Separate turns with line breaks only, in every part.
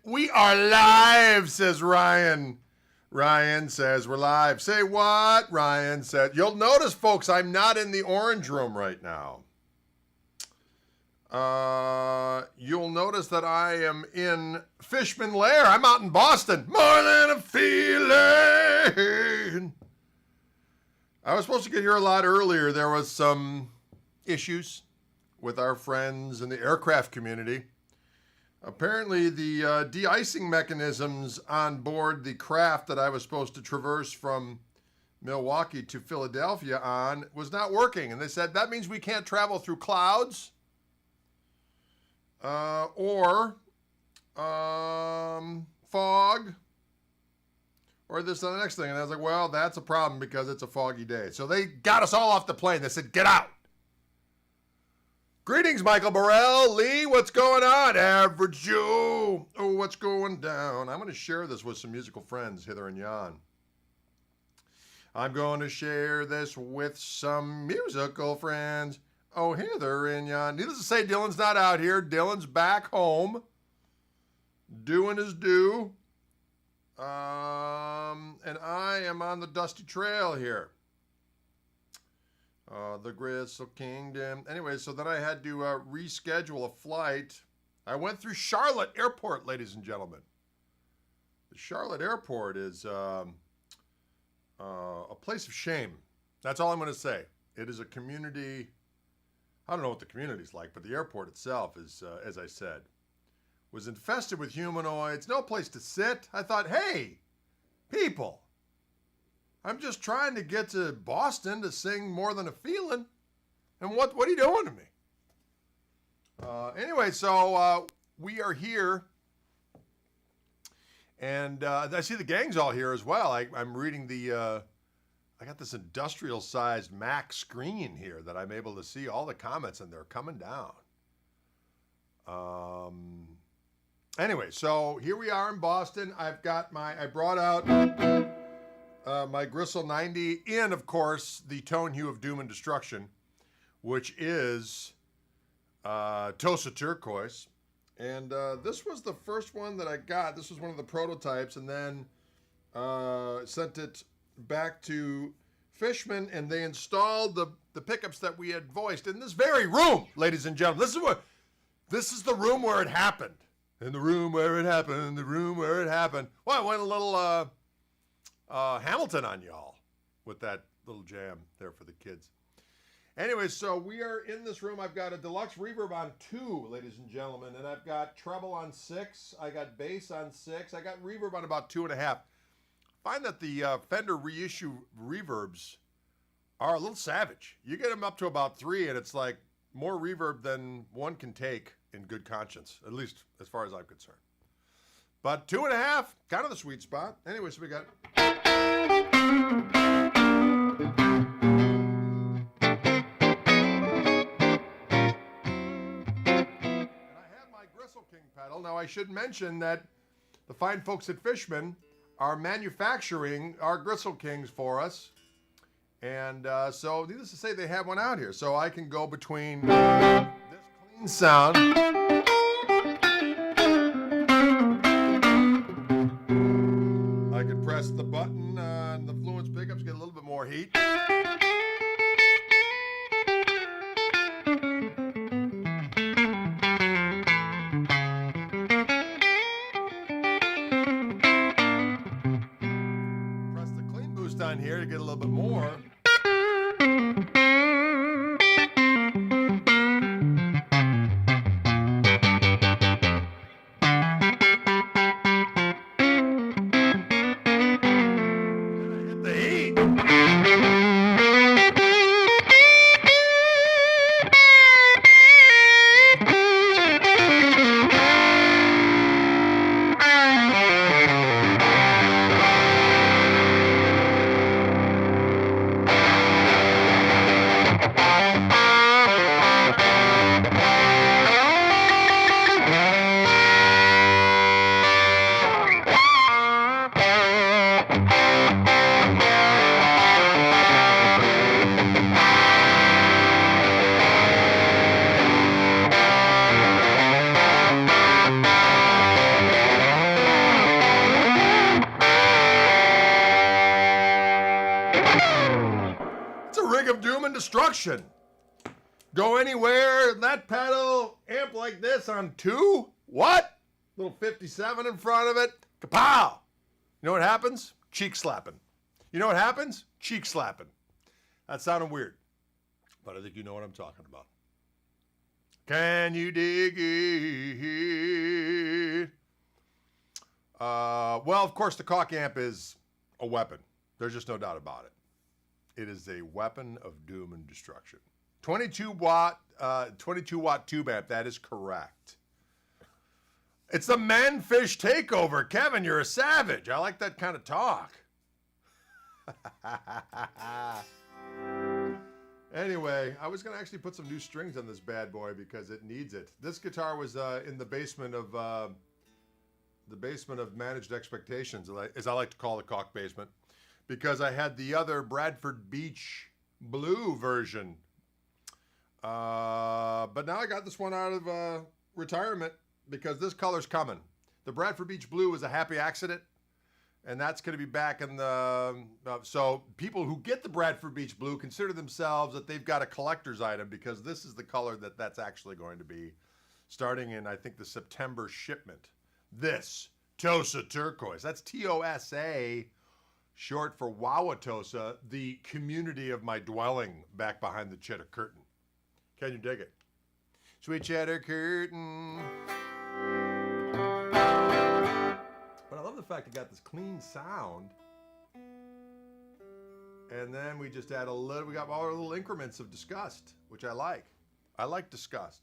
We are live, says Ryan. Ryan says we're live. Say what? Ryan said. You'll notice, folks, I'm not in the orange room right now. You'll notice that I am in Fishman Lair. I'm out in Boston. More than a feeling. I was supposed to get here a lot earlier. There was some issues with our friends in the aircraft community. Apparently, the de-icing mechanisms on board the craft that I was supposed to traverse from Milwaukee to Philadelphia on was not working. And they said, that means we can't travel through clouds or fog or this and the next thing. And I was like, well, that's a problem because it's a foggy day. So they got us all off the plane. They said, get out. Greetings, Michael Burrell. Lee, what's going on? Average Joe. Oh, what's going down? I'm going to share this with some musical friends, hither and yon. I'm going to share this with some musical friends. Oh, hither and yon. Needless to say, Dylan's not out here. Dylan's back home, doing his due. And I am on the dusty trail here. The Gristle Kingdom. Anyway, so then I had to reschedule a flight. I went through Charlotte Airport, ladies and gentlemen. The Charlotte Airport is a place of shame. That's all I'm going to say. It is a community. I don't know what the community's like, but the airport itself is, as I said, was infested with humanoids. No place to sit. I thought, hey, people. I'm just trying to get to Boston to sing More Than a Feeling. And what are you doing to me? Anyway, so we are here. And I see the gang's all here as well. I'm reading I got this industrial-sized Mac screen here that I'm able to see all the comments, and they're coming down. Anyway, so here we are in Boston. I brought out my Gristle 90 in, of course, the tone hue of doom and destruction, which is Tosa Turquoise. And this was the first one that I got. This was one of the prototypes, and then sent it back to Fishman, and they installed the pickups that we had voiced in this very room, ladies and gentlemen. This is the room where it happened. In the room where it happened, in the room where it happened. Well, I went a little Hamilton on y'all with that little jam there for the kids. Anyway, so we are in this room. I've got a deluxe reverb on 2, ladies and gentlemen, and I've got treble on 6. I got bass on 6. I got reverb on about 2.5. I find that the Fender reissue reverbs are a little savage. You get them up to about 3, and it's like more reverb than one can take in good conscience, at least as far as I'm concerned. But 2.5, kind of the sweet spot. Anyway, so we got... And I have my Gristle King pedal. Now, I should mention that the fine folks at Fishman are manufacturing our Gristle Kings for us. And so, needless to say, they have one out here. So I can go between this clean sound... I could press the button and the Fluence pickups get a little bit more heat. Press the clean boost on here to get a little bit more. destruction. Go anywhere, that pedal, amp like this on 2? What? Little 57 in front of it. Kapow! You know what happens? Cheek slapping. You know what happens? Cheek slapping. That sounded weird, but I think you know what I'm talking about. Can you dig it? Well, of course, the Koch amp is a weapon. There's just no doubt about it. It is a weapon of doom and destruction. 22 watt tube amp. That is correct. It's the Manfish Takeover. Kevin, you're a savage. I like that kind of talk. Anyway, I was going to actually put some new strings on this bad boy because it needs it. This guitar was in the basement of Managed Expectations, as I like to call the Koch basement, because I had the other Bradford Beach Blue version. But now I got this one out of retirement because this color's coming. The Bradford Beach Blue was a happy accident, and that's going to be back in the... so people who get the Bradford Beach Blue consider themselves that they've got a collector's item because this is the color that's actually going to be starting in, I think, the September shipment. This, Tosa Turquoise. That's T-O-S-A, short for Wauwatosa, the community of my dwelling back behind the cheddar curtain. Can you dig it? Sweet cheddar curtain. But I love the fact it got this clean sound. And then we just add we got all our little increments of disgust, which I like. I like disgust.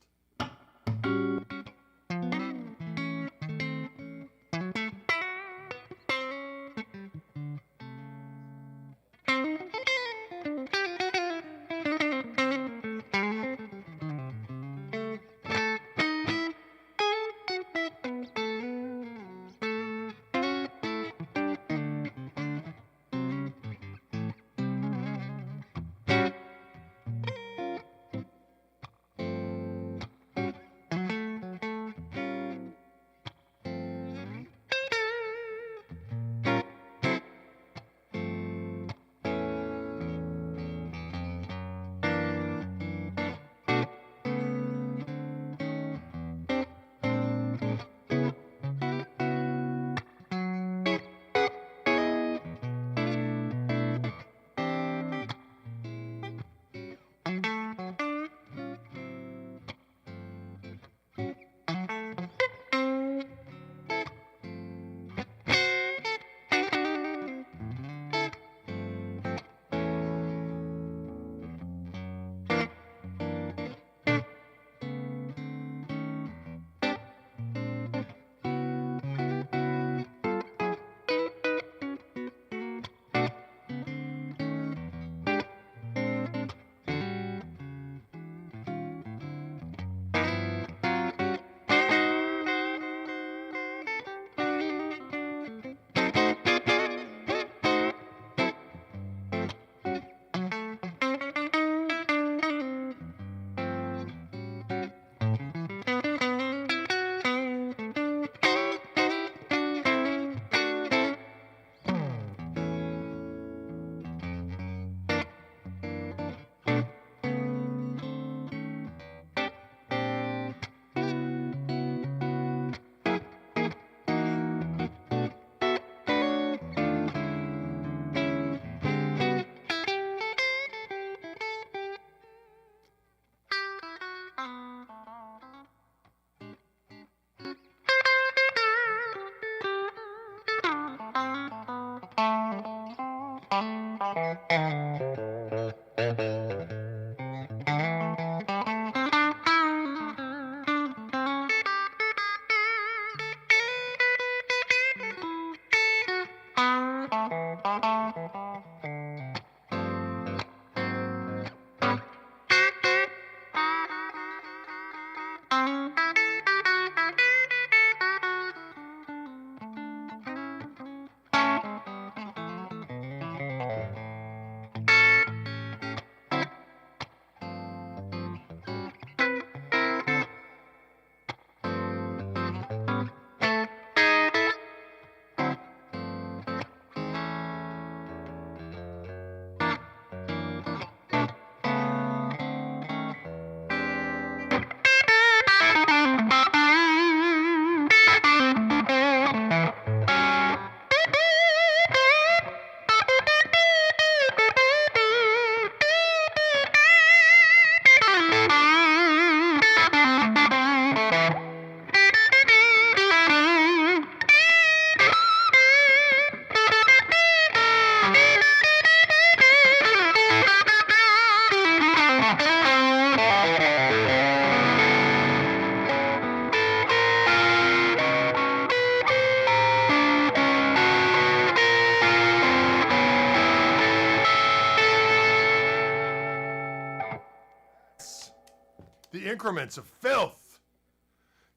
The increments of filth.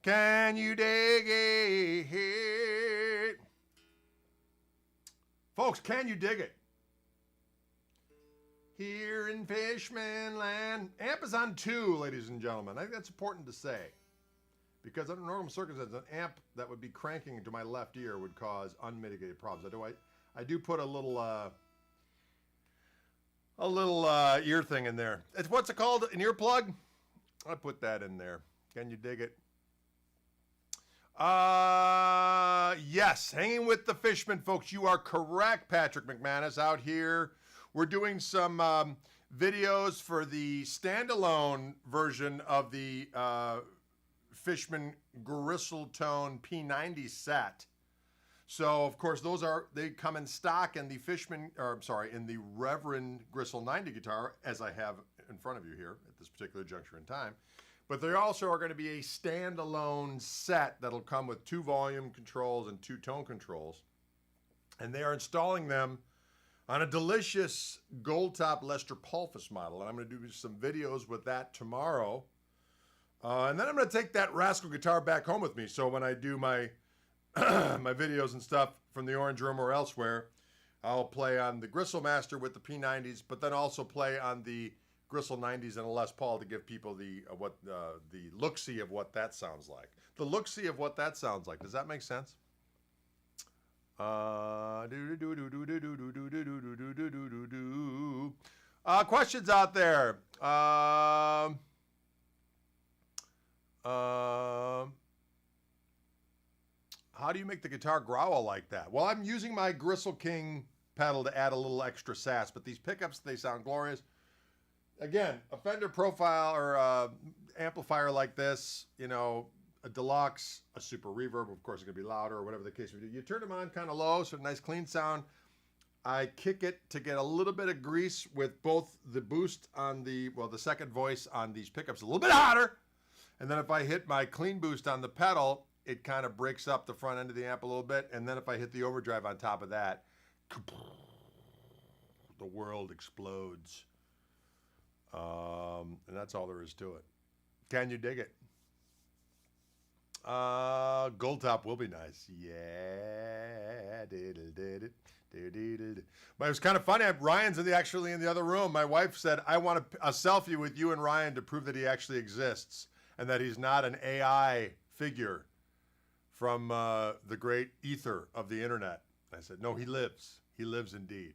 Can you dig it? Folks, can you dig it? Here in Fishman land. Amp is on 2, ladies and gentlemen. I think that's important to say. Because under normal circumstances, an amp that would be cranking into my left ear would cause unmitigated problems. I do put a little ear thing in there. It's what's it called? An earplug? I put that in there. Can you dig it? Yes, hanging with the Fishman, folks. You are correct, Patrick McManus. Out here, we're doing some videos for the standalone version of the Fishman Gristle Tone P90 set. So, of course, they come in stock in the in the Reverend Gristle 90 guitar, as I have in front of you here at this particular juncture in time. But they also are going to be a standalone set that'll come with 2 volume controls and 2 tone controls. And they are installing them on a delicious gold top Lester Pulphus model. And I'm going to do some videos with that tomorrow. And then I'm going to take that rascal guitar back home with me. So when I do my my videos and stuff from the Orange Room or elsewhere, I'll play on the Gristle Master with the P90s, but then also play on the Gristle 90s and a Les Paul to give people the look-see of what that sounds like. The look-see of what that sounds like. Does that make sense? Questions out there. How do you make the guitar growl like that? Well, I'm using my Gristle King pedal to add a little extra sass, but these pickups, they sound glorious. Again, a Fender profile or amplifier like this, you know, a deluxe, a super reverb, of course, it's going to be louder or whatever the case may be. You turn them on kind of low, so a nice clean sound. I kick it to get a little bit of grease with both the boost on the second voice on these pickups a little bit hotter. And then if I hit my clean boost on the pedal, it kind of breaks up the front end of the amp a little bit. And then if I hit the overdrive on top of that, the world explodes. And that's all there is to it. Can you dig it? Gold top will be nice. Yeah. But it was kind of funny. Ryan's actually in the other room. My wife said, I want a selfie with you and Ryan to prove that he actually exists and that he's not an AI figure from the great ether of the internet. I said, no, he lives. He lives indeed.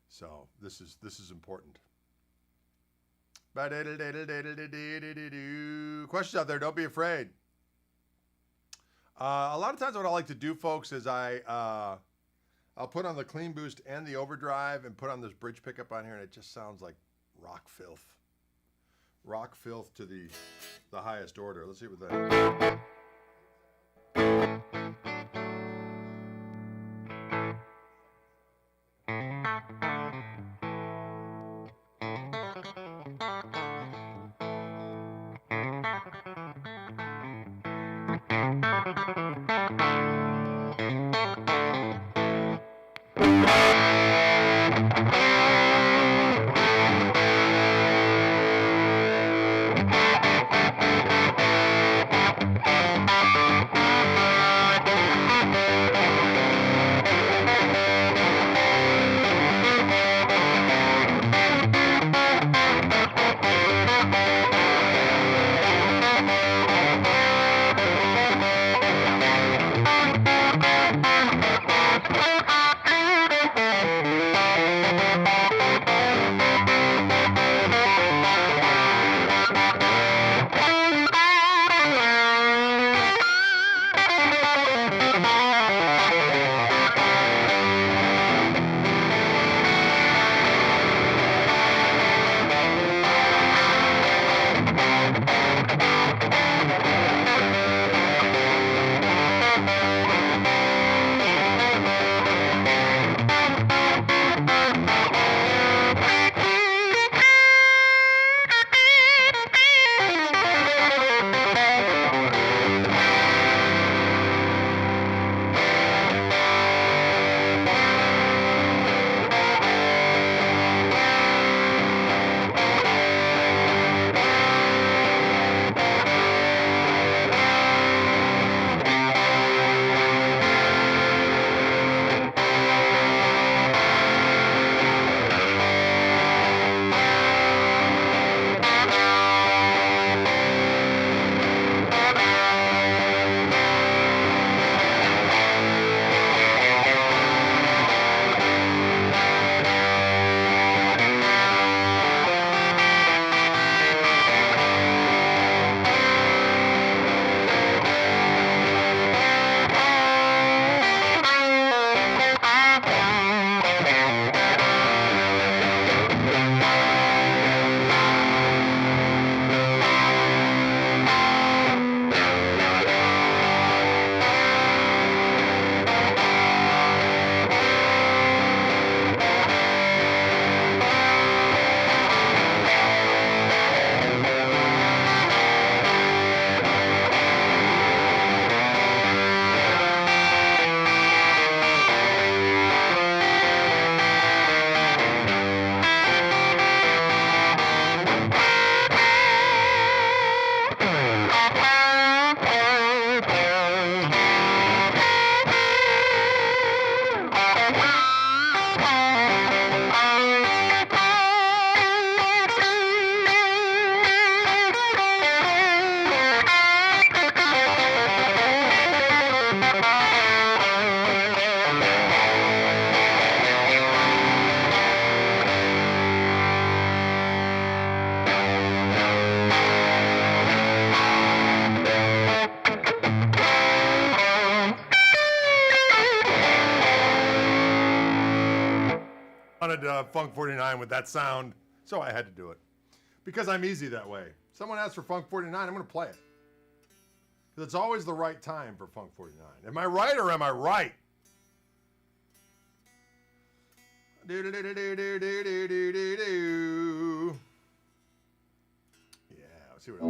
So this is important. Questions out there, don't be afraid. A lot of times what I like to do, folks, is I'll put on the clean boost and the overdrive and put on this bridge pickup on here, and it just sounds like rock filth. Rock filth to the highest order. Let's see what that. wanted Funk 49 with that sound, so I had to do it. Because I'm easy that way. Someone asks for Funk 49, I'm going to play it. Because it's always the right time for Funk 49. Am I right or am I right? Yeah, let's see what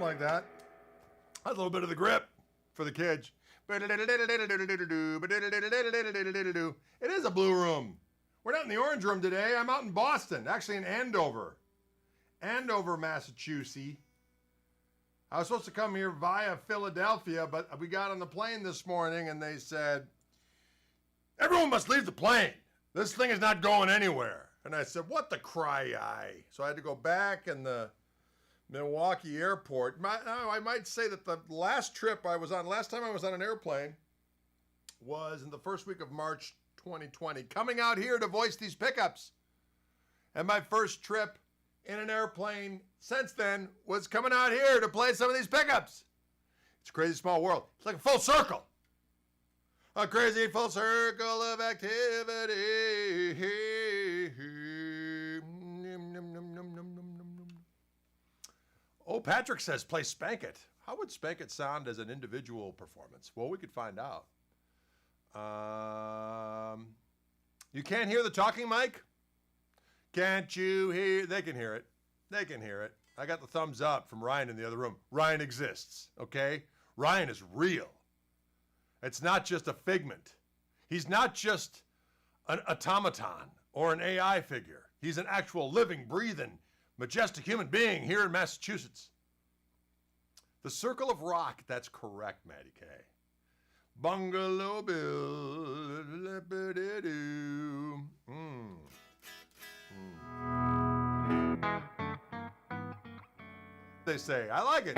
like that. That's a little bit of the grip for the kids. It is a blue room. We're not in the orange room today. I'm out in Boston, actually in Andover, Massachusetts. I was supposed to come here via Philadelphia, but we got on the plane this morning and they said, everyone must leave the plane. This thing is not going anywhere. And I said, what the cry-eye? So I had to go back in the Milwaukee airport. I might say that the last time I was on an airplane was in the first week of March 2020, coming out here to voice these pickups. And my first trip in an airplane since then was coming out here to play some of these pickups. It's a crazy small world. It's like a full circle. A crazy full circle of activity. Oh, Patrick says play Spank It. How would Spank It sound as an individual performance? Well, we could find out. You can't hear the talking mic? Can't you hear? They can hear it. They can hear it. I got the thumbs up from Ryan in the other room. Ryan exists, okay? Ryan is real. It's not just a figment. He's not just an automaton or an AI figure. He's an actual living, breathing, majestic human being here in Massachusetts. The Circle of Rock, that's correct, Maddie K. Bungalow Bill. They say, I like it.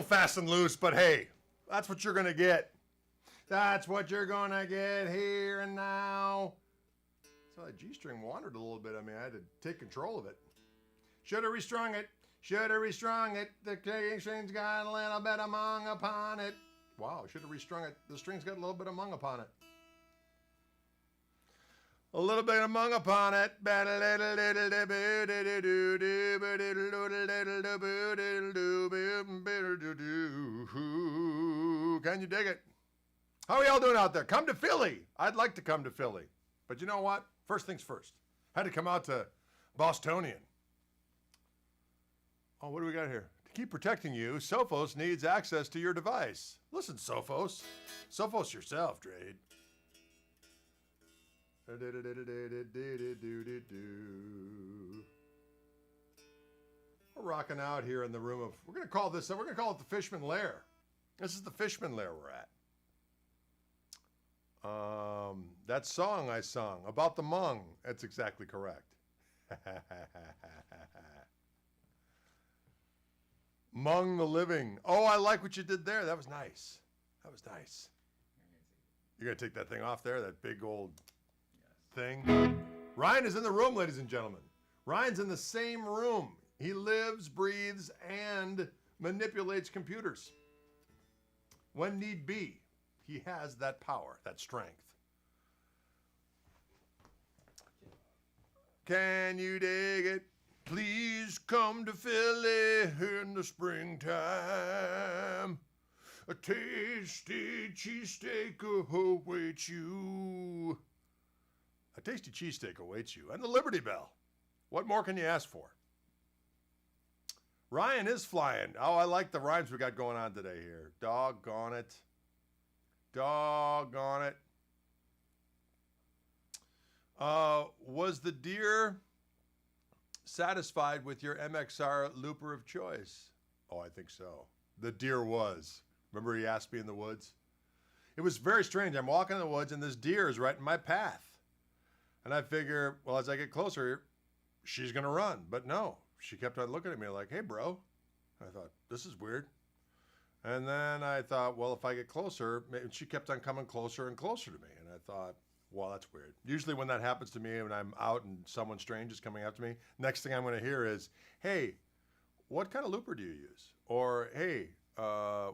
Fast and loose, but hey, that's what you're gonna get. That's what you're gonna get here and now. So that G-string wandered a little bit. I mean, I had to take control of it. Should have restrung it. Should have restrung it. The G-string's got a little bit of mung upon it. Wow, should have restrung it. The string's got a little bit of mung upon it. A little bit of mung upon it. Can you dig it? How are y'all doing out there? Come to Philly. I'd like to come to Philly. But you know what? First things first. Had to come out to Bostonian. Oh, what do we got here? To keep protecting you, Sophos needs access to your device. Listen, Sophos. Sophos yourself, Drade. We're rocking out here in the room of, we're going to call it the Fishman Lair. This is the Fishman Lair we're at. That song I sung about the Hmong. That's exactly correct. Hmong the living. Oh, I like what you did there. That was nice. That was nice. You're going to take that thing off there, that big old thing. Ryan is in the room, ladies and gentlemen. Ryan's in the same room. He lives, breathes, and manipulates computers. When need be, he has that power, that strength. Can you dig it? Please come to Philly in the springtime. A tasty cheesesteak awaits you. A tasty cheesesteak awaits you. And the Liberty Bell. What more can you ask for? Ryan is flying. Oh, I like the rhymes we got going on today here. Doggone it. Doggone it. Was the deer satisfied with your MXR looper of choice? Oh, I think so. The deer was. Remember he asked me in the woods? It was very strange. I'm walking in the woods and this deer is right in my path. And I figure, well, as I get closer, she's going to run. But no, she kept on looking at me like, hey, bro. I thought, this is weird. And then I thought, well, if I get closer, maybe she kept on coming closer and closer to me. And I thought, well, that's weird. Usually when that happens to me, when I'm out and someone strange is coming up to me, next thing I'm going to hear is, hey, what kind of looper do you use? Or, hey,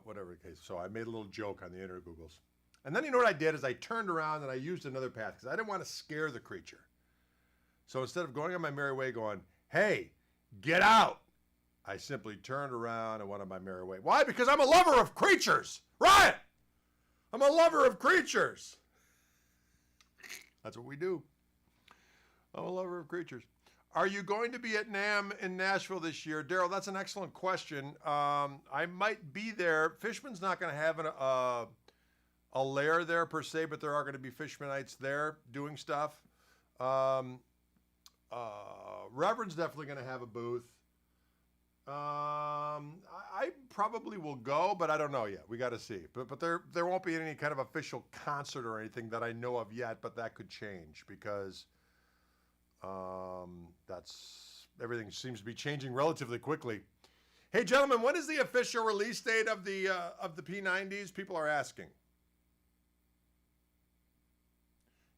whatever the case. So I made a little joke on the inner Googles. And then you know what I did is I turned around and I used another path because I didn't want to scare the creature. So instead of going on my merry way going, hey, get out, I simply turned around and went on my merry way. Why? Because I'm a lover of creatures. Right? I'm a lover of creatures. That's what we do. I'm a lover of creatures. Are you going to be at NAMM in Nashville this year? Daryl, that's an excellent question. I might be there. Fishman's not going to have a lair there per se, but there are going to be Fishmanites there doing stuff. Reverend's definitely going to have a booth. I probably will go, but I don't know yet. We got to see. But there won't be any kind of official concert or anything that I know of yet, but that could change because everything seems to be changing relatively quickly. Hey, gentlemen, when is the official release date of the P90s? People are asking.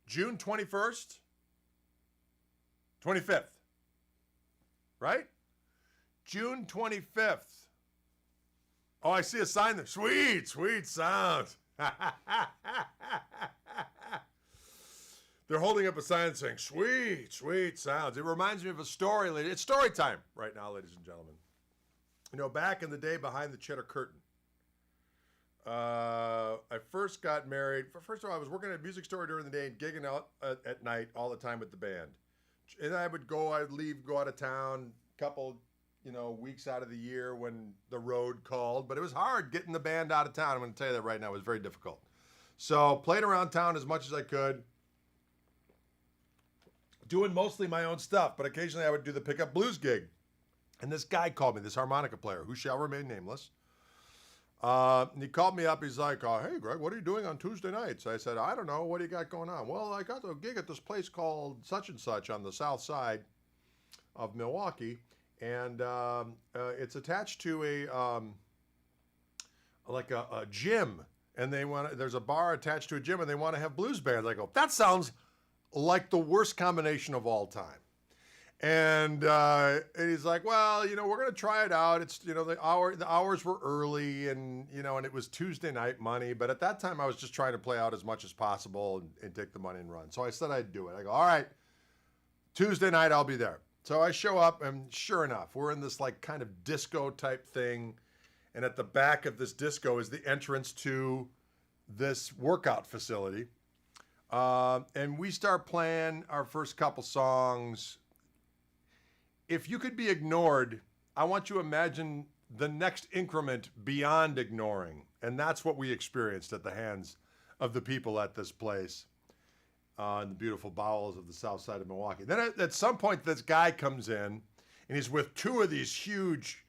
June 21st? 25th. Right? June 25th. Oh, I see a sign there. Sweet, sweet sound. They're holding up a sign saying, sweet, sweet sounds. It reminds me of a story. It's story time right now, ladies and gentlemen. You know, back in the day behind the cheddar curtain, I first got married. First of all, I was working at a music store during the day and gigging out at night all the time with the band. And I'd leave, go out of town, couple, weeks out of the year when the road called. But it was hard getting the band out of town. I'm going to tell you that right now. It was very difficult. So played around town as much as I could, doing mostly my own stuff. But occasionally I would do the pickup blues gig. And this guy called me, this harmonica player, who shall remain nameless. And he called me up. He's like, hey, Greg, what are you doing on Tuesday nights? I said, I don't know. What do you got going on? Well, I got a gig at this place called such and such on the south side of Milwaukee. And it's attached to a gym. And there's a bar attached to a gym, and they want to have blues bands. I go, that sounds like the worst combination of all time. And he's like, well, we're going to try it out. It's, the hours were early and it was Tuesday night money. But at that time I was just trying to play out as much as possible and take the money and run. So I said I'd do it. I go, all right, Tuesday night I'll be there. So I show up and sure enough, we're in this kind of disco type thing. And at the back of this disco is the entrance to this workout facility. And we start playing our first couple songs. If you could be ignored, I want you to imagine the next increment beyond ignoring. And that's what we experienced at the hands of the people at this place in the beautiful bowels of the south side of Milwaukee. Then at some point, this guy comes in, and he's with two of these huge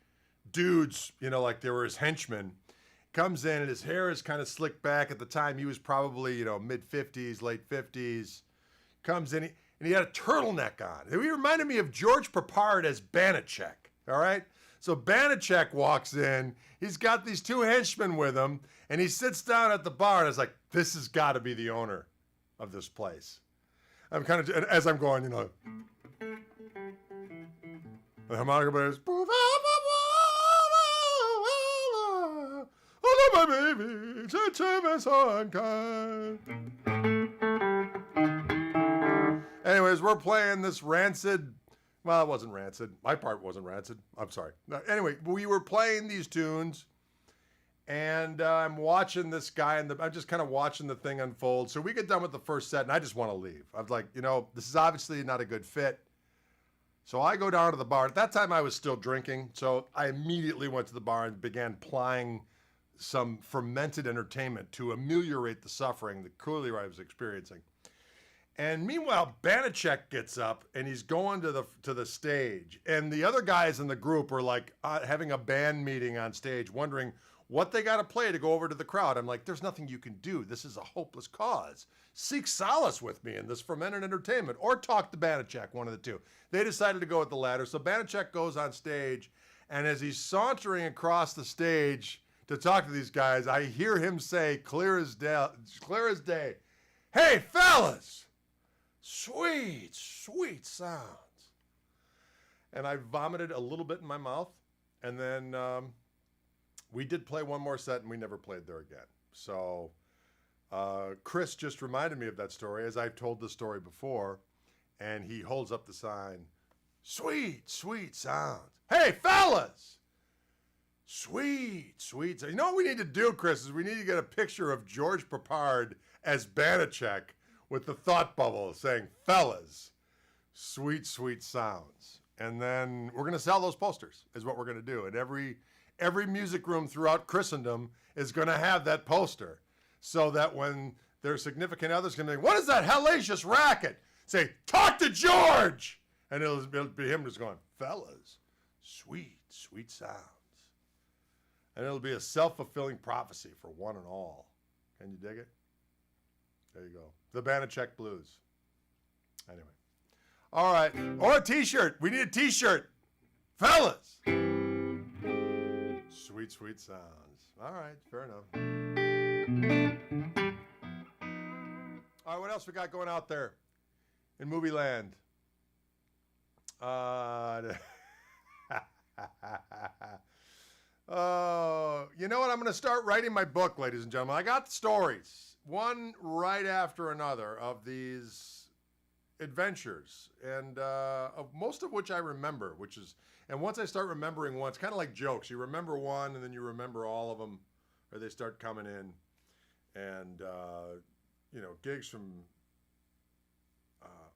dudes, like they were his henchmen. Comes in and his hair is kind of slicked back. At the time, he was probably, you know, mid-50s, late 50s. Comes in and he had a turtleneck on. He reminded me of George Papard as Banachek, all right? So Banachek walks in. He's got these two henchmen with him, and he sits down at the bar, and it's like, this has got to be the owner of this place. I'm kind of, as I'm going, you know, the harmonica players, oh, my baby, so unkind. Anyways, we're playing this Rancid. Well, it wasn't Rancid. My part wasn't Rancid. I'm sorry. No, anyway, we were playing these tunes, and I'm watching this guy, and I'm just kind of watching the thing unfold. So we get done with the first set, and I just want to leave. I was like, you know, this is obviously not a good fit. So I go down to the bar. At that time, I was still drinking, so I immediately went to the bar and began plying some fermented entertainment to ameliorate the suffering that clearly I was experiencing. And meanwhile, Banachek gets up and he's going to the stage, and the other guys in the group are like having a band meeting on stage, wondering what they got to play to go over to the crowd. I'm like, there's nothing you can do. This is a hopeless cause. Seek solace with me in this fermented entertainment, or talk to Banachek, one of the two. They decided to go with the latter. So Banachek goes on stage, and as he's sauntering across the stage to talk to these guys, I hear him say, clear as day, "Hey, fellas! Sweet, sweet sounds." And I vomited a little bit in my mouth. And then we did play one more set, and we never played there again. So Chris just reminded me of that story, as I've told the story before. And he holds up the sign, "Sweet, sweet sounds. Hey, fellas! Sweet, sweet sounds." You know what we need to do, Chris, is we need to get a picture of George Papard as Banachek, with the thought bubble saying, "Fellas, sweet, sweet sounds." And then we're going to sell those posters, is what we're going to do. And every music room throughout Christendom is going to have that poster, so that when their significant others can be, "What is that hellacious racket?" Say, "Talk to George!" And it'll be him just going, "Fellas, sweet, sweet sounds." And it'll be a self-fulfilling prophecy for one and all. Can you dig it? There you go. The Banachek Blues. Anyway. All right. Or a t-shirt. We need a t-shirt. "Fellas. Sweet, sweet sounds." All right. Fair enough. All right. What else we got going out there in movie land? You know what? I'm going to start writing my book, ladies and gentlemen. I got stories, one right after another, of these adventures, and most of which I remember, and once I start remembering one, it's kind of like jokes. You remember one, and then you remember all of them, or they start coming in. And, gigs from,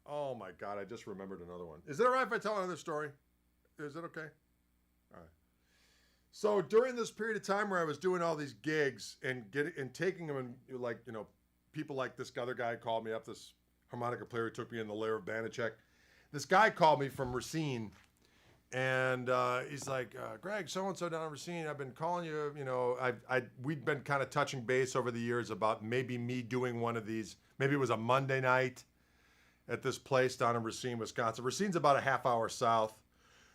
oh my God, I just remembered another one. Is it all right if I tell another story? Is it okay? All right. So during this period of time where I was doing all these gigs and taking them, and people like this other guy called me up, this harmonica player who took me in the lair of Banachek. This guy called me from Racine, and he's like, "Greg, so-and-so down in Racine, I've been calling you, we'd been kind of touching base over the years about maybe me doing one of these. Maybe it was a Monday night at this place down in Racine, Wisconsin. Racine's about a half hour south.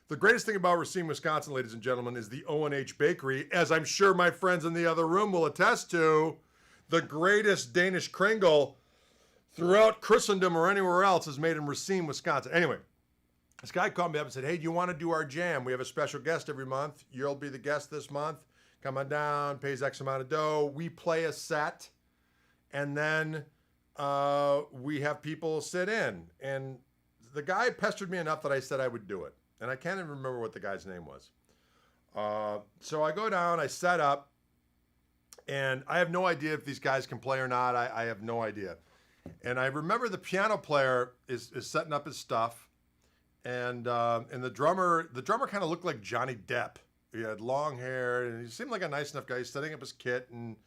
The greatest thing about Racine, Wisconsin, ladies and gentlemen, is the O&H Bakery, as I'm sure my friends in the other room will attest to. The greatest Danish kringle throughout Christendom or anywhere else is made in Racine, Wisconsin. Anyway, this guy called me up and said, "Hey, do you want to do our jam? We have a special guest every month. You'll be the guest this month. Come on down, pays X amount of dough. We play a set, and then we have people sit in." And the guy pestered me enough that I said I would do it. And I can't even remember what the guy's name was. So I go down, I set up, and I have no idea if these guys can play or not. I have no idea. And I remember the piano player is setting up his stuff, and the drummer kind of looked like Johnny Depp. He had long hair, and he seemed like a nice enough guy. He's setting up his kit, and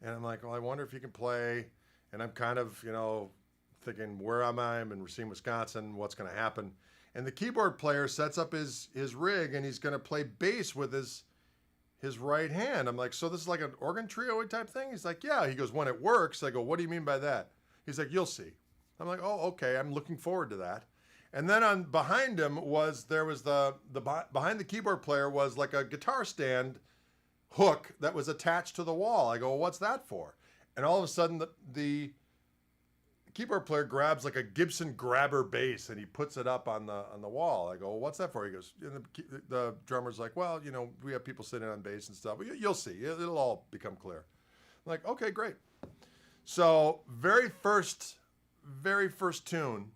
I'm like, well, I wonder if he can play. And I'm kind of, thinking, where am I? I'm in Racine, Wisconsin. What's going to happen? And the keyboard player sets up his rig, and he's going to play bass with his his right hand. I'm like, so this is like an organ trio type thing? He's like, yeah. He goes, when it works. I go, what do you mean by that? He's like, you'll see. I'm like, oh, okay. I'm looking forward to that. And then behind him was behind the keyboard player was like a guitar stand hook that was attached to the wall. I go, well, what's that for? And all of a sudden the keyboard player grabs like a Gibson grabber bass and he puts it up on the wall. I go, well, what's that for? He goes, and the drummer's like, well, we have people sitting on bass and stuff. You'll see. It'll all become clear. I'm like, okay, great. So very first tune,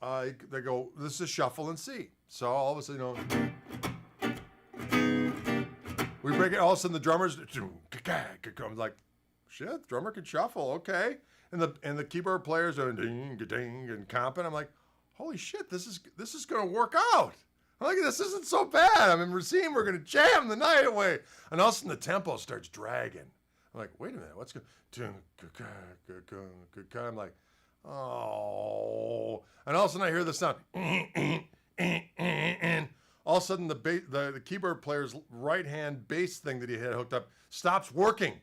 they go, this is shuffle and C. So all of a sudden, we break it. All of a sudden, the drummers, I'm like, shit, the drummer can shuffle, okay. And the keyboard players are ding, ding, and comping. I'm like, holy shit, this is gonna work out. I'm like, this isn't so bad. I mean, we're gonna jam the night away. And all of a sudden, the tempo starts dragging. I'm like, wait a minute, what's going? I'm like, oh. And all of a sudden, I hear the sound. All of a sudden, the keyboard player's right hand bass thing that he had hooked up stops working.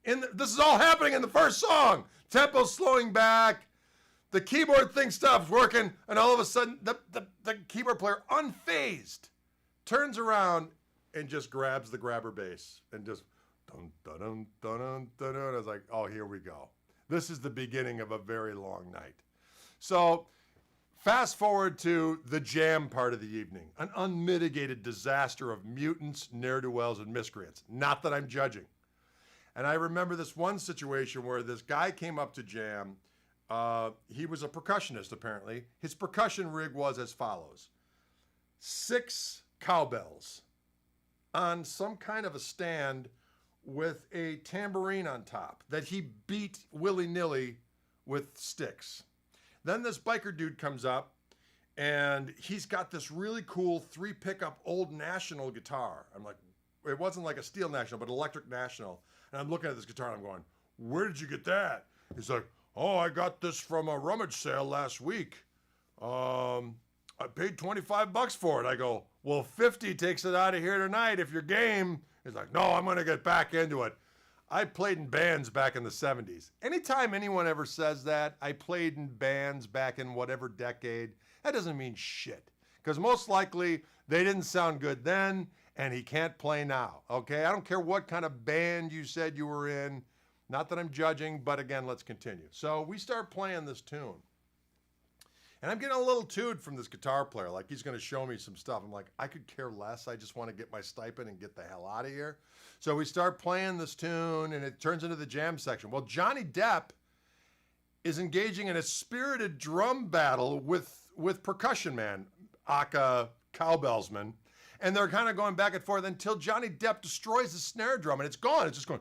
This is all happening in the first song. Tempo's slowing back. The keyboard thing stops working, and all of a sudden, the keyboard player, unfazed, turns around and just grabs the grabber bass and just dun dun dun dun dun dun. I was like, oh, here we go. This is the beginning of a very long night. So, fast forward to the jam part of the evening, an unmitigated disaster of mutants, ne'er-do-wells, and miscreants. Not that I'm judging. And I remember this one situation where this guy came up to jam. He was a percussionist, apparently. His percussion rig was as follows: 6 cowbells on some kind of a stand with a tambourine on top that he beat willy-nilly with sticks. Then this biker dude comes up, and he's got this really cool 3-pickup old National guitar. I'm like, it wasn't like a steel National, but electric National. And I'm looking at this guitar, and I'm going, where did you get that? He's like, oh, I got this from a rummage sale last week. I paid $25 for it. I go, well, 50 takes it out of here tonight if you're game. He's like, no, I'm going to get back into it. I played in bands back in the 70s. Anytime anyone ever says that, I played in bands back in whatever decade, that doesn't mean shit. Because most likely, they didn't sound good then, and he can't play now, okay? I don't care what kind of band you said you were in. Not that I'm judging, but again, let's continue. So we start playing this tune. And I'm getting a little toot from this guitar player, like he's gonna show me some stuff. I'm like, I could care less. I just wanna get my stipend and get the hell out of here. So we start playing this tune, and it turns into the jam section. Well, Johnny Depp is engaging in a spirited drum battle with Percussion Man, aka Cowbellsman. And they're kind of going back and forth until Johnny Depp destroys the snare drum, and it's gone. It's just going,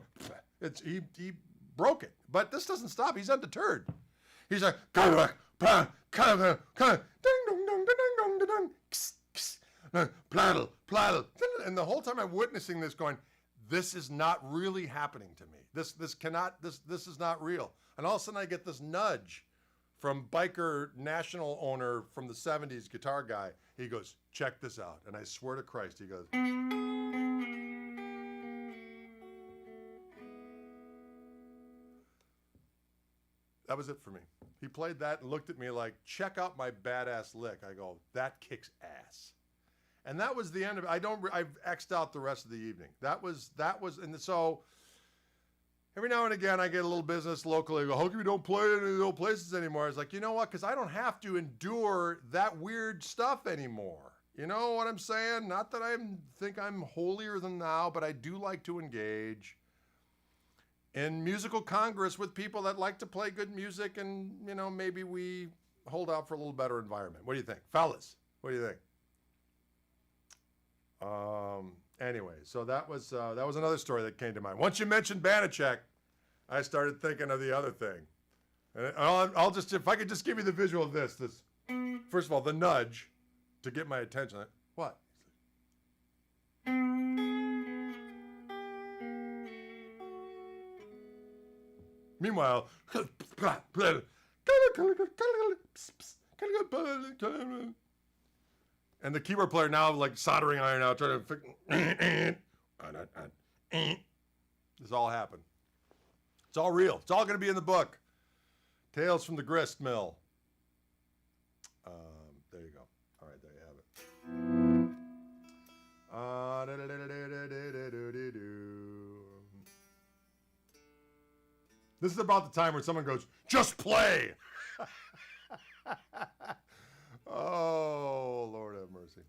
he broke it. But this doesn't stop. He's undeterred. He's like, pladdle, pladdle. And the whole time I'm witnessing this going, this is not really happening to me. This is not real. And all of a sudden I get this nudge from biker National owner from the 70s guitar guy. He goes, check this out. And I swear to Christ, he goes, that was it for me. He played that and looked at me like, check out my badass lick. I go, that kicks ass. And that was the end of it. I've X'd out the rest of the evening. That was, and so every now and again I get a little business locally. I go, how come you don't play in any old places anymore? I was like, you know what? Because I don't have to endure that weird stuff anymore. You know what I'm saying? Not that I think I'm holier than thou, but I do like to engage in musical congress with people that like to play good music, and, you know, maybe we hold out for a little better environment. What do you think? Fellas, what do you think? Anyway, so that was another story that came to mind. Once you mentioned Banachek, I started thinking of the other thing. And I'll just, if I could just give you the visual of this, first of all, the nudge to get my attention. What? Meanwhile, and the keyboard player now like soldering iron out, trying to fix, This all happened. It's all real. It's all going to be in the book. Tales from the Grist Mill. There you go. All right, there you have it. This is about the time when someone goes, just play. Oh, Lord have mercy.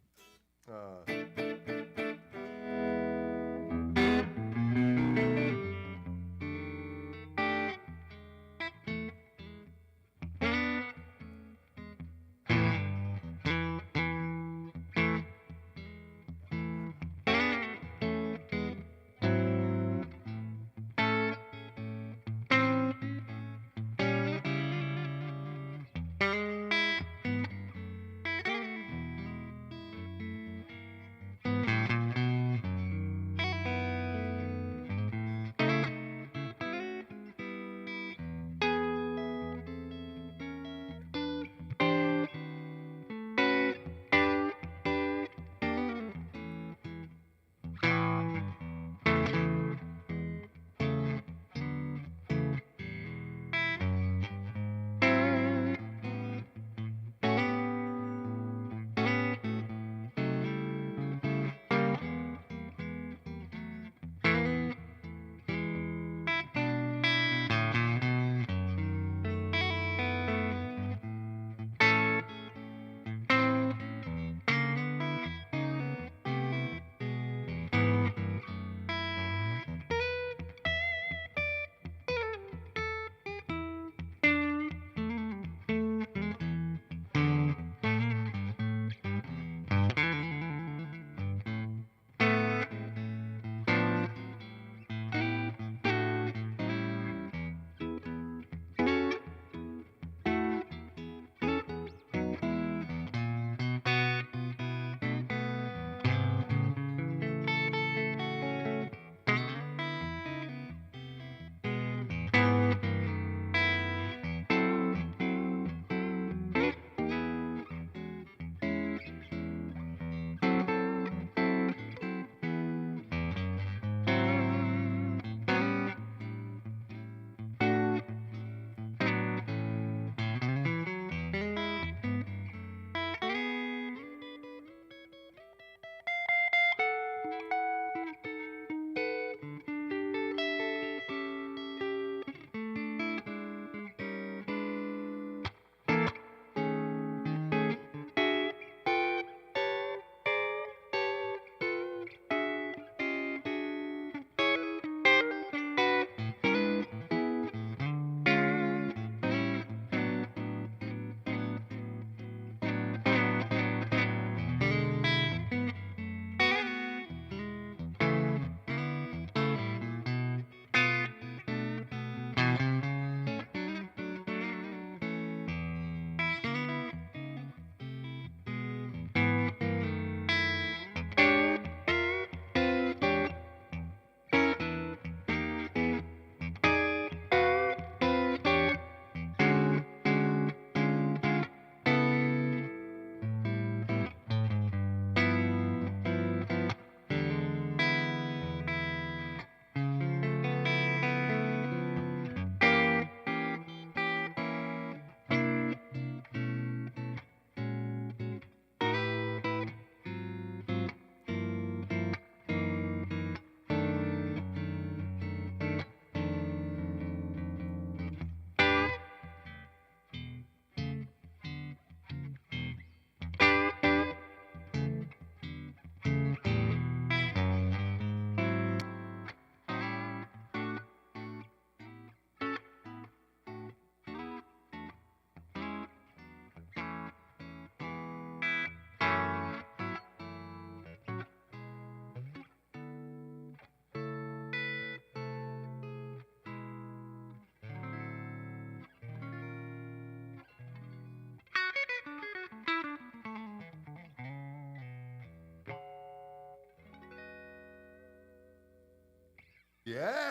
Yeah.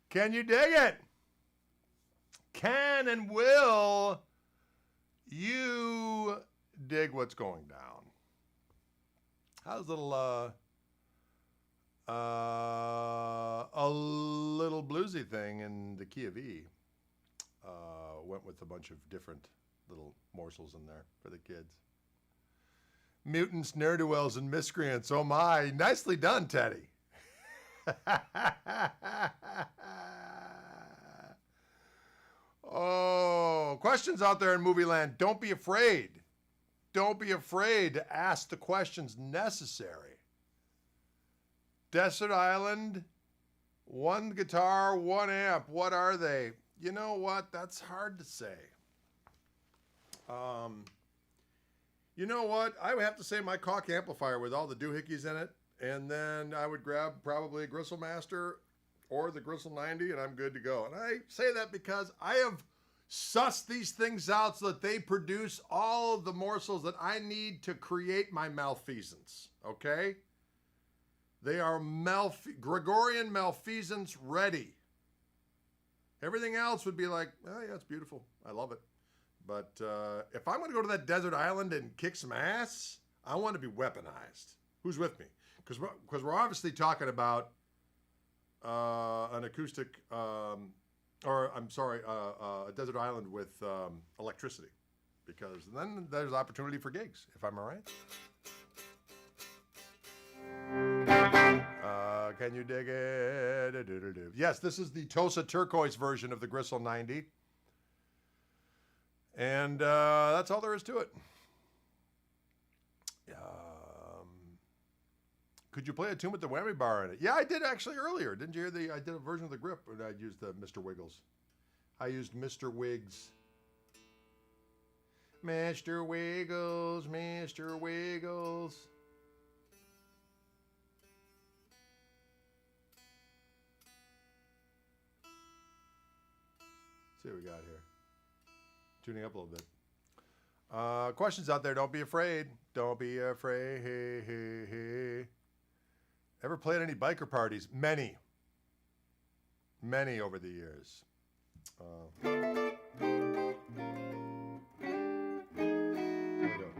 Can you dig it? Can and will you dig what's going down? How's little A little bluesy thing in the key of E. Went with a bunch of different little morsels in there for the kids. Mutants, ne'er-do-wells, and miscreants. Oh my, nicely done, Teddy. Oh, questions out there in movie land. Don't be afraid. Don't be afraid to ask the questions necessary. Desert Island, one guitar, one amp. What are they? You know what? That's hard to say. You know what? I would have to say my Koch amplifier with all the doohickeys in it. And then I would grab probably a Gristle Master or the Gristle 90, and I'm good to go. And I say that because I have sussed these things out so that they produce all of the morsels that I need to create my malfeasance, okay? They are Gregorian malfeasance ready. Everything else would be like, oh yeah, it's beautiful. I love it. But if I'm going to go to that desert island and kick some ass, I want to be weaponized. Who's with me? Because we're obviously talking about an acoustic, a desert island with electricity. Because then there's opportunity for gigs, if I'm all right. Can you dig it? Yes, this is the Tosa Turquoise version of the Gristle 90. And that's all there is to it. Could you play a tune with the whammy bar in it? Yeah, I did actually earlier. Didn't you hear I did a version of the grip, and I used the Mr. Wiggles. I used Mr. Wiggs. Mr. Wiggles, Mr. Wiggles. See what we got here. Tuning up a little bit. Questions out there. Don't be afraid. Don't be afraid. Ever played any biker parties? Many. Many over the years. Here we go.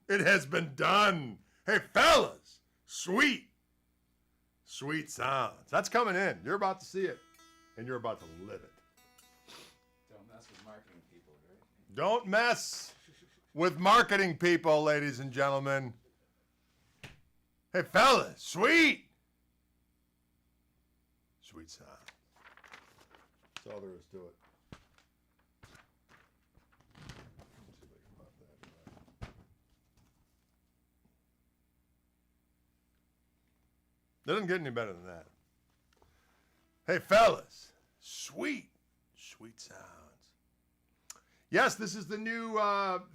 It has been done. Hey, fellas, sweet sounds. That's coming in. You're about to see it, and you're about to live it.
Don't mess with marketing people, right?
Don't mess with marketing people, ladies and gentlemen. Hey, fellas, sweet sound. That's all there is to it. Let's see if I can pop that. Doesn't get any better than that. Hey, fellas, sweet sounds. Yes, this is the new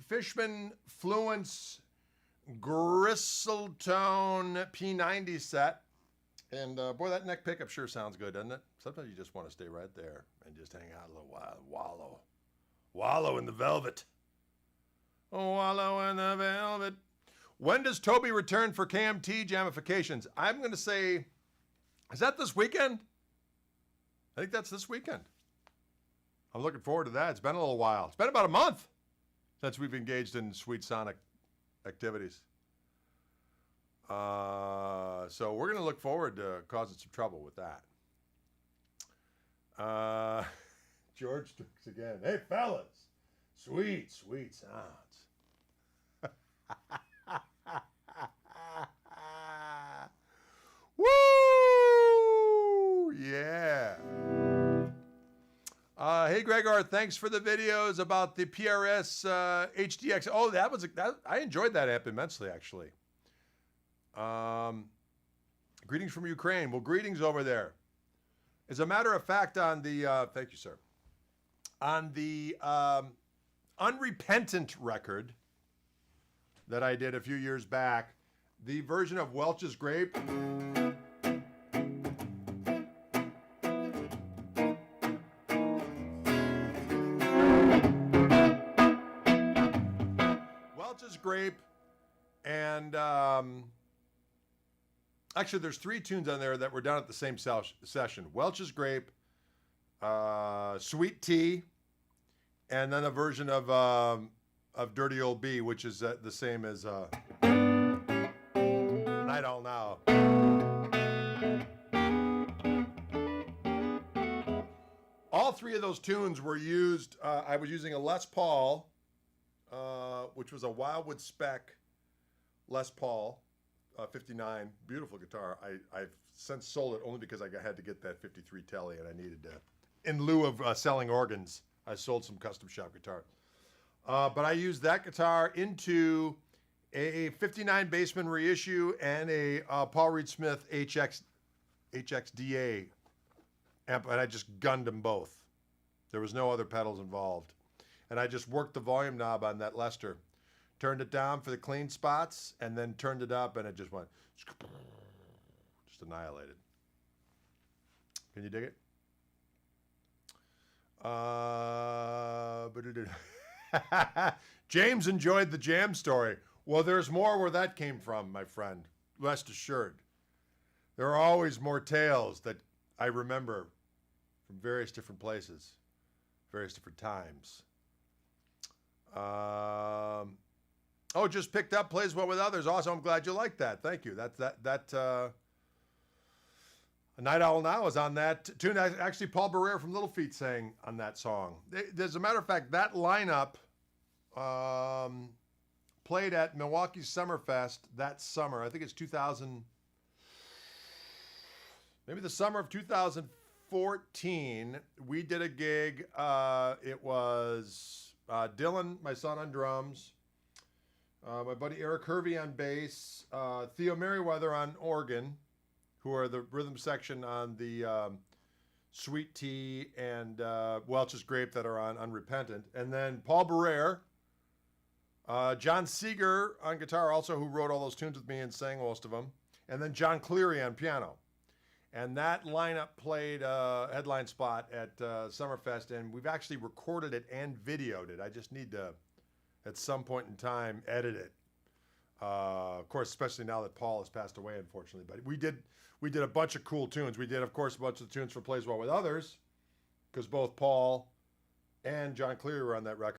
Fishman Fluence Gristletone P90 set. And boy, that neck pickup sure sounds good, doesn't it? Sometimes you just want to stay right there and just hang out a little while. Wallow in the velvet. Wallow in the velvet. When does Toby return for KMT jamifications? I'm going to say, is that this weekend? I think that's this weekend. I'm looking forward to that. It's been a little while. It's been about a month since we've engaged in sweet sonic activities. So we're going to look forward to causing some trouble with that. George Strix again. Hey, fellas. Sweet sounds. Woo! Yeah. Hey, Gregor, thanks for the videos about the PRS HDX. Oh, I enjoyed that amp immensely, actually. Greetings from Ukraine. Well, greetings over there. As a matter of fact, on the, thank you, sir. On the Unrepentant record that I did a few years back, the version of Welch's Grape. Welch's Grape and actually, there's 3 tunes on there that were done at the same session. Welch's Grape, Sweet Tea, and then a version of Dirty Old B, which is the same as Night Owl Now. All 3 of those tunes were used. I was using a Les Paul, which was a Wildwood Spec Les Paul. 59, beautiful guitar. I've since sold it only because I had to get that 53 Telly and I needed to, in lieu of selling organs, I sold some custom shop guitar. But I used that guitar into a 59 Bassman reissue and a Paul Reed Smith HXDA amp, and I just gunned them both. There was no other pedals involved. And I just worked the volume knob on that Lester. Turned it down for the clean spots, and then turned it up, and it just went, just annihilated. Can you dig it? James enjoyed the jam story. Well, there's more where that came from, my friend. Rest assured. There are always more tales that I remember from various different places, various different times. Oh, just picked up, plays well with others. Awesome. I'm glad you like that. Thank you. Night Owl Now is on that tune. Actually, Paul Barrere from Little Feat sang on that song. As a matter of fact, that lineup played at Milwaukee's Summerfest that summer. I think it's 2000, maybe the summer of 2014. We did a gig. It was Dylan, my son, on drums. My buddy Eric Hervey on bass, Theo Merriweather on organ, who are the rhythm section on the Sweet Tea and Welch's Grape that are on Unrepentant. And then Paul Barrere, John Seeger on guitar also, who wrote all those tunes with me and sang most of them. And then John Cleary on piano. And that lineup played headline spot at Summerfest, and we've actually recorded it and videoed it. I just need to, at some point in time, edit it. Of course, especially now that Paul has passed away, unfortunately. But we did a bunch of cool tunes. We did, of course, a bunch of tunes for Plays Well with Others, because both Paul and John Cleary were on that record.